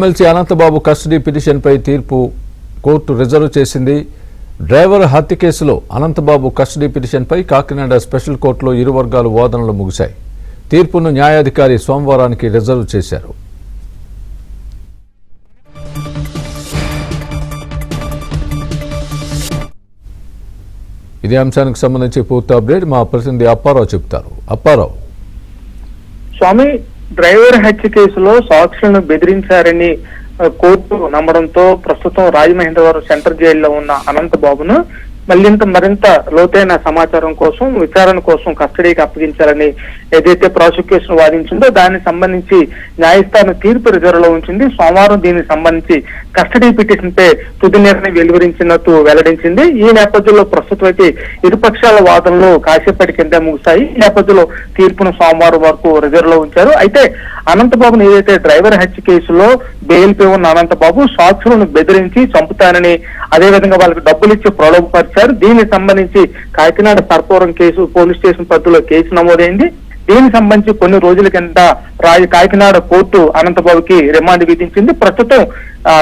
MLC Anantha Babu custody పిటిషన్పై తీర్పు court reserve చేసింది. డ్రైవర్ హత్య కేసులో అనంతబాబు కస్టడీ పిటిషన్పై కాకినాడ స్పెషల్ కోర్టులో ఇరు వర్గాలు వాదనలు ముగిశాయి. తీర్పును న్యాయాధికారి సోమవారానికి రిజర్వ్ చేశారు. ఇదే అంశానికి సంబంధించి పూర్తి అప్డేట్ మా ప్రతినిధి అప్పారావు చెప్తారు. అప్పారావు, స్వామి, డ్రైవర్ హత్య కేసులో సాక్షులను బెదిరించారని కోర్టు నమ్మడంతో ప్రస్తుతం రాజమహేంద్రవరం సెంట్రల్ జైల్లో ఉన్న అనంతబాబును మరింత లోతైన సమాచారం కోసం విచారణ కోసం కస్టడీకి అప్పగించాలని ఏదైతే ప్రాసిక్యూషన్ వాదించిందో దానికి సంబంధించి న్యాయస్థానం తీర్పు రిజర్వ్ లో ఉంచింది. సోమవారం దీనికి సంబంధించి కస్టడీ పిటిషన్ పై తుది నిర్ణయం వెలువరించినట్టు వెల్లడించింది. ఈ నేపథ్యంలో ప్రస్తుతం అయితే ఇరుపక్షాల వాదనలు కాసేపటి కింద ముగిశాయి. ఈ నేపథ్యంలో తీర్పును సోమవారం వరకు రిజర్వ్ లో ఉంచారు. అయితే అనంతబాబును ఏదైతే డ్రైవర్ హత్య కేసులో బెయిల్ పై ఉన్న అనంతబాబు సాక్షులను బెదిరించి చంపుతానని, అదేవిధంగా వాళ్ళకి డబ్బులు ఇచ్చి ప్రలోభపరిచారు. దీనికి సంబంధించి Kakinada Sarpavaram case police station పరిధిలో కేసు నమోదైంది. దీనికి సంబంధించి కొన్ని రోజుల కింద కాకినాడ కోర్టు అనంతబాబుకి రిమాండ్ విధించింది. ప్రస్తుతం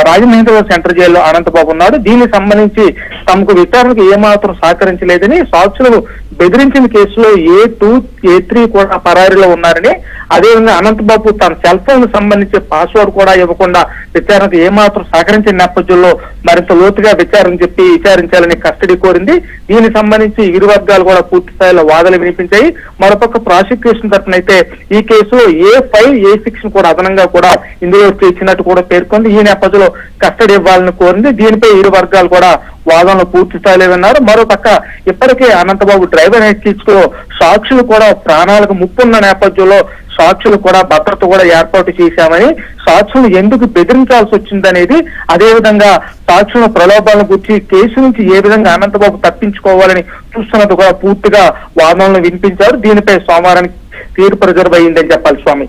రాజమహేంద్రవరం సెంట్రల్ జైల్లో అనంతబాబు ఉన్నాడు. దీనికి సంబంధించి తమకు విచారణకు ఏమాత్రం సహకరించలేదని, సాక్షులను బెదిరించిన కేసులో A2, A3 కూడా పరారీలో ఉన్నారని, అదేవిధంగా అనంతబాబు తన సెల్ ఫోన్ కు సంబంధించి పాస్వర్డ్ కూడా ఇవ్వకుండా విచారణకు ఏమాత్రం సహకరించిన నేపథ్యంలో మరింత లోతుగా విచారించాలని కస్టడీ కోరింది. దీనికి సంబంధించి ఇరు వర్గాలు కూడా పూర్తి స్థాయిలో వాదనలు వినిపించాయి. మరోపక్క ప్రాసిక్యూషన్ తరఫున అయితే ఈ కేసులో A5, A6 కూడా అదనంగా కూడా ఇందులో ఇచ్చినట్టు కూడా పేర్కొంది. ఈ నేపథ్యంలో కస్టడీ ఇవ్వాలని కోరింది. దీనిపై ఇరు వర్గాలు కూడా వాదనలు పూర్తి స్థాయిలో విన్నారు. మరోపక్క ఇప్పటికే అనంతబాబు డ్రైవర్ హత్యలో సాక్షులు కూడా ప్రాణాలకు ముప్పున్న నేపథ్యంలో సాక్షులు కూడా భద్రత కూడా ఏర్పాటు చేశామని, సాక్షులు ఎందుకు బెదిరించాల్సి వచ్చిందనేది, అదేవిధంగా సాక్షుల ప్రలోభాలను గురించి కేసు నుంచి ఏ విధంగా అనంతబాబు తప్పించుకోవాలని చూస్తున్నట్టు కూడా పూర్తిగా వాదనలు వినిపించారు. దీనిపై సోమవారానికి తీర్పు రిజర్వ్ అయ్యిందని చెప్పాలి. స్వామి,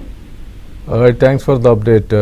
థ్యాంక్స్ ఫర్ ద అప్డేట్.